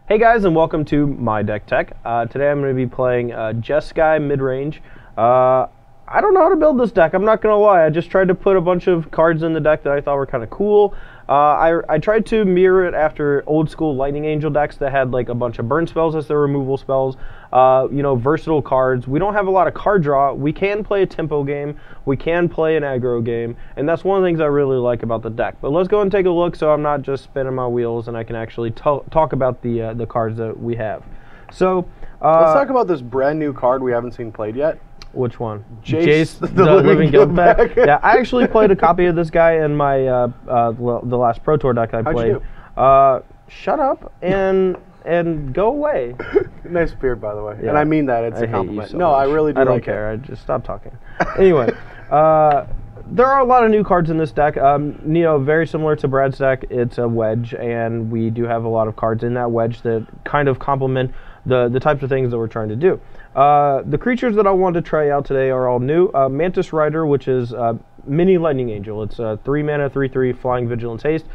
Hey guys, and welcome to My Deck Tech. Today I'm going to be playing Jeskai Midrange. I don't know how to build this deck, I'm not going to lie. I just tried to put a bunch of cards in the deck that I thought were kind of cool. I tried to mirror it after old school Lightning Angel decks that had like a bunch of burn spells as their removal spells. Versatile cards. We don't have a lot of card draw. We can play a tempo game. We can play an aggro game. And that's one of the things I really like about the deck. But let's go and take a look so I'm not just spinning my wheels and I can actually talk about the cards that we have. So let's talk about this brand new card we haven't seen played yet. Which one? Jace the Living Guild deck. Yeah, I actually played a copy of this guy in my the last Pro Tour deck I played. How'd you do? Shut up and go away. Nice beard, by the way. Yeah. And I mean that. It's a compliment. No, I really do. I don't care. I just stop talking. Anyway, there are a lot of new cards in this deck. Very similar to Brad's deck, it's a wedge, and we do have a lot of cards in that wedge that kind of complement the types of things that we're trying to do. The creatures that I wanted to try out today are all new. Mantis Rider, which is mini Lightning Angel. It's a 3-mana, 3/3 flying vigilance haste.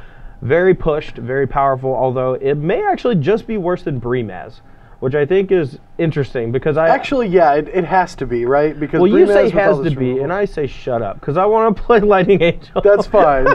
Very pushed, very powerful, although it may actually just be worse than Breemaz, which I think is interesting because it has to be, right? Because you say has to be, and I say shut up because I want to play Lightning Angel. That's fine.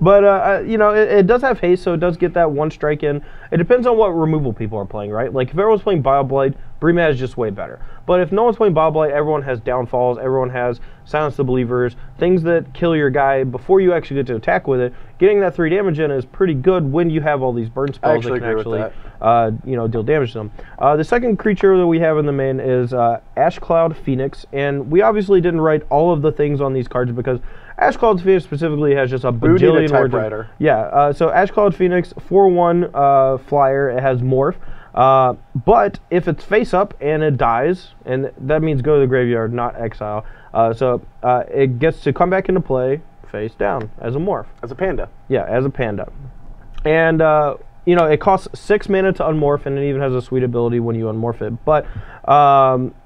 But, it does have haste, so it does get that one strike in. It depends on what removal people are playing, right? Like, if everyone's playing Bioblight, Breemaz is just way better. But if no one's playing Bioblight, everyone has downfalls, everyone has Silence the Believers, things that kill your guy before you actually get to attack with it. Getting that 3 damage in is pretty good when you have all these burn spells that can actually deal damage to them. The second creature that we have in the main is Ash Cloud Phoenix, and we obviously didn't write all of the things on these cards because Ash Cloud Phoenix specifically has just a bajillion words. Yeah, so Ash Cloud Phoenix, 4/1 flyer, it has Morph. But if it's face up and it dies, and that means go to the graveyard, not exile, it gets to come back into play face down as a Morph. As a panda. Yeah, as a panda. And, it costs 6 mana to unmorph, and it even has a sweet ability when you unmorph it. But,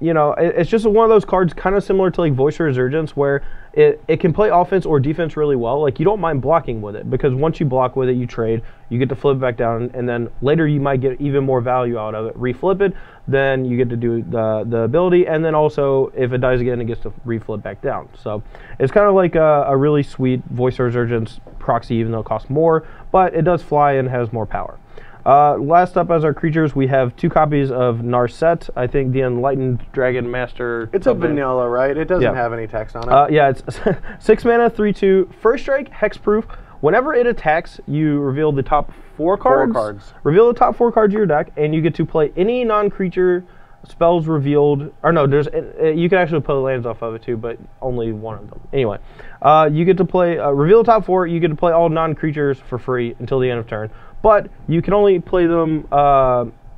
it's just one of those cards kind of similar to like Voice of Resurgence where it can play offense or defense really well. Like, you don't mind blocking with it because once you block with it, you trade, you get to flip it back down, and then later you might get even more value out of it. Reflip it, then you get to do the ability, and then also if it dies again, it gets to reflip back down. So it's kind of like a really sweet Voice of Resurgence proxy, even though it costs more, but it does fly and has more power. Last up as our creatures, we have 2 copies of Narset. I think the Enlightened Dragon Master. It's a vanilla, right? It doesn't have any text on it. Yeah, it's 6 mana, 3/2, first strike, hexproof. Whenever it attacks, you reveal the top 4 cards. Reveal the top 4 cards of your deck, and you get to play any non-creature spells revealed. Or no, you can actually pull lands off of it too, but only one of them. Anyway, you get to play reveal the top 4. You get to play all non-creatures for free until the end of turn. But you can only play them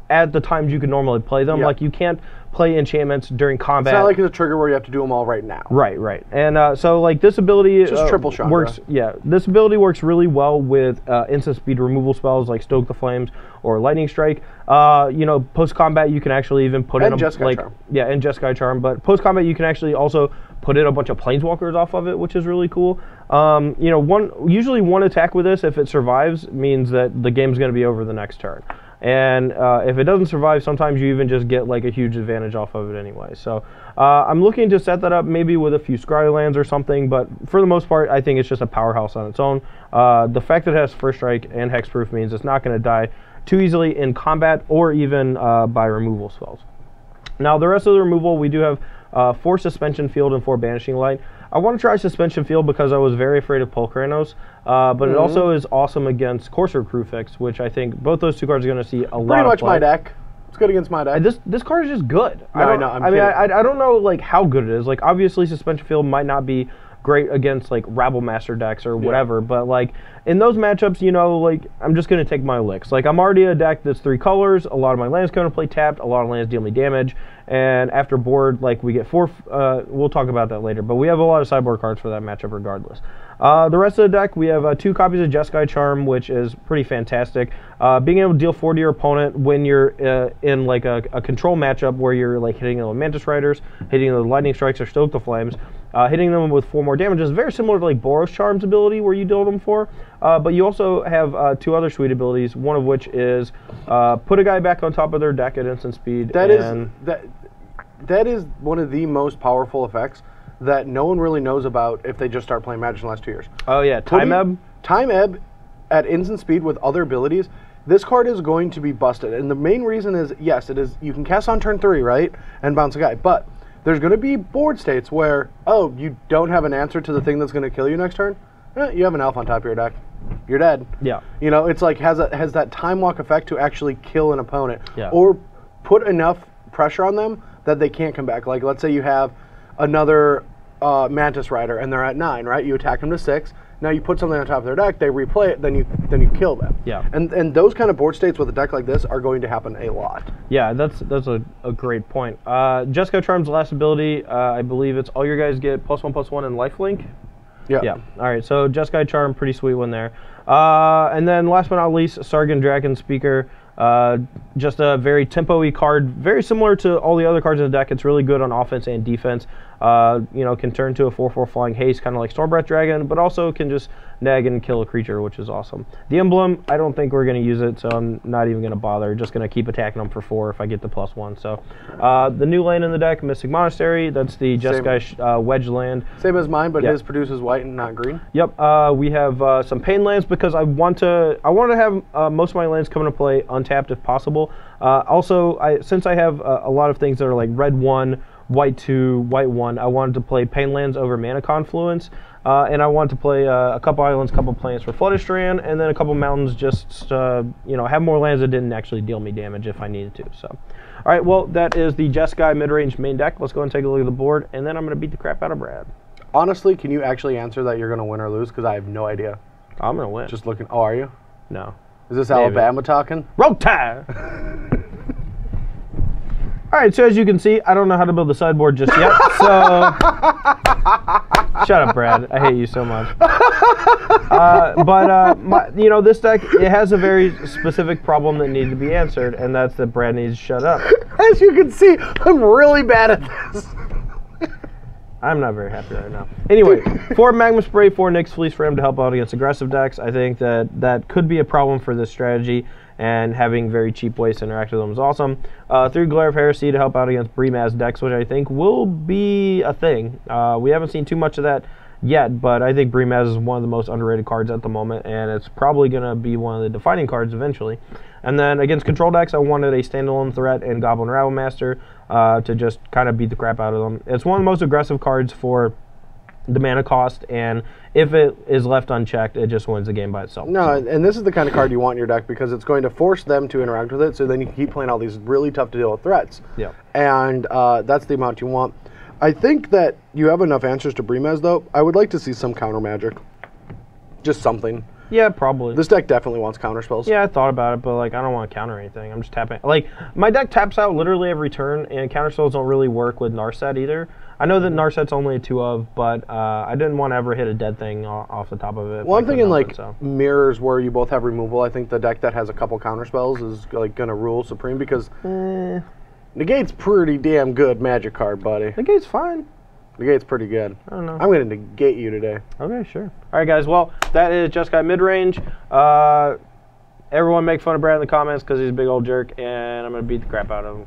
at the times you can normally play them. Like, you can't play enchantments during combat. It's not like it's a trigger where you have to do them all right now. Right. And so, like, this ability just triple shot works. Yeah, this ability works really well with instant speed removal spells like Stoke the Flames or Lightning Strike. Post combat you can actually even put in Jeskai Charm. Yeah, and Jeskai Charm. But post combat you can actually also put in a bunch of planeswalkers off of it, which is really cool. Usually one attack with this, if it survives, means that the game's going to be over the next turn. And if it doesn't survive, sometimes you even just get like a huge advantage off of it anyway. So I'm looking to set that up maybe with a few Scry lands or something, but for the most part, I think it's just a powerhouse on its own. The fact that it has first strike and hexproof means it's not going to die too easily in combat or even by removal spells. Now, the rest of the removal, we do have 4 Suspension Field and 4 Banishing Light. I want to try Suspension Field because I was very afraid of Pulcheranos, but it also is awesome against Courser Crucifix, which I think both those 2 cards are going to see a lot of play. Pretty much my deck. It's good against my deck. This card is just good. No, I don't know like how good it is. Like, obviously Suspension Field might not be great against like Rabble Master decks or whatever, but like in those matchups, I'm just going to take my licks. Like, I'm already a deck that's 3 colors, a lot of my lands come to play tapped, a lot of lands deal me damage, and after board, like, we get 4, we'll talk about that later, but we have a lot of sideboard cards for that matchup regardless. The rest of the deck, we have 2 copies of Jeskai Charm, which is pretty fantastic. Being able to deal 4 to your opponent when you're in like a control matchup where you're like hitting the Mantis Riders, hitting the Lightning Strikes or Stoke the Flames, hitting them with 4 more damage is very similar to like Boros Charm's ability, where you deal them 4. But you also have 2 other sweet abilities. One of which is put a guy back on top of their deck at instant speed. That is one of the most powerful effects that no one really knows about if they just start playing Magic in the last 2 years. Oh yeah, Time Ebb. Time Ebb at instant speed with other abilities. This card is going to be busted, and the main reason is, yes, it is. You can cast on turn 3, right, and bounce a guy, but there's going to be board states where, oh, you don't have an answer to the thing that's going to kill you next turn. You have an elf on top of your deck. You're dead. Yeah. You know, it's like has that time walk effect to actually kill an opponent, yeah, or put enough pressure on them that they can't come back. Like, let's say you have another Mantis Rider, and they're at 9, right? You attack them to 6. Now you put something on top of their deck, they replay it, then you kill them. Yeah. And those kind of board states with a deck like this are going to happen a lot. Yeah, that's a great point. Jeskai Charm's last ability, I believe it's all your guys get +1/+1 and lifelink. Yeah. Yeah. All right. So Jeskai Charm, pretty sweet one there. And then last but not least, Sargon Dragon Speaker. Just a very tempo-y card, very similar to all the other cards in the deck. It's really good on offense and defense. You know, can turn to a 4/4 flying haste, kind of like Stormbreath Dragon, but also can just nag and kill a creature, which is awesome. The emblem, I don't think we're going to use it, so I'm not even going to bother. Just going to keep attacking them for 4 if I get the +1. So the new land in the deck, Mystic Monastery. That's the Jeskai Wedge land. Same as mine, but his produces white and not green. Yep. We have some pain lands because I want to have most of my lands come into play untapped if possible. Also, since I have a lot of things that are like red 1, white 2, white 1, I wanted to play pain lands over Mana Confluence, and I wanted to play a couple islands, couple plains for Flooded Strand, and then a couple mountains just you know, have more lands that didn't actually deal me damage if I needed to. So, all right, well, that is the Jeskai mid-range main deck. Let's go and take a look at the board, and then I'm going to beat the crap out of Brad. Honestly, can you actually answer that you're going to win or lose? Because I have no idea. I'm going to win. Just looking. Oh, are you? No. Is this Alabama talking? Roll Tide! All right, so as you can see, I don't know how to build the sideboard just yet, so... Shut up, Brad. I hate you so much. You know, this deck, it has a very specific problem that needs to be answered, and that's that Brad needs to shut up. As you can see, I'm really bad at this. I'm not very happy right now. Anyway, 4 Magma Spray, 4 Nyx Fleece for him to help out against aggressive decks. I think that could be a problem for this strategy, and having very cheap ways to interact with them is awesome. 3 Glare of Heresy to help out against Bremaz decks, which I think will be a thing. We haven't seen too much of that yet, but I think Bremaz is one of the most underrated cards at the moment, and it's probably going to be one of the defining cards eventually. And then against control decks, I wanted a standalone threat and Goblin Rabblemaster to just kind of beat the crap out of them. It's one of the most aggressive cards for the mana cost, and if it is left unchecked, it just wins the game by itself. No, and this is the kind of card you want in your deck because it's going to force them to interact with it, so then you can keep playing all these really tough to deal with threats. Yeah. And that's the amount you want. I think that you have enough answers to Bremaz, though. I would like to see some counter magic. Just something. Yeah, probably. This deck definitely wants counter spells. Yeah, I thought about it, but like I don't want to counter anything. I'm just tapping. Like my deck taps out literally every turn, and counter spells don't really work with Narset either. I know that Narset's only a 2 of, but I didn't want to ever hit a dead thing off the top of it. Well, I'm thinking like mirrors where you both have removal. I think the deck that has a couple counter spells is like gonna rule supreme because Negate's pretty damn good magic card, buddy. Negate's fine. Negate's pretty good. I don't know. I'm going to negate you today. Okay, sure. All right, guys. Well, that is Jeskai mid-range. Everyone make fun of Brad in the comments because he's a big old jerk, and I'm going to beat the crap out of him.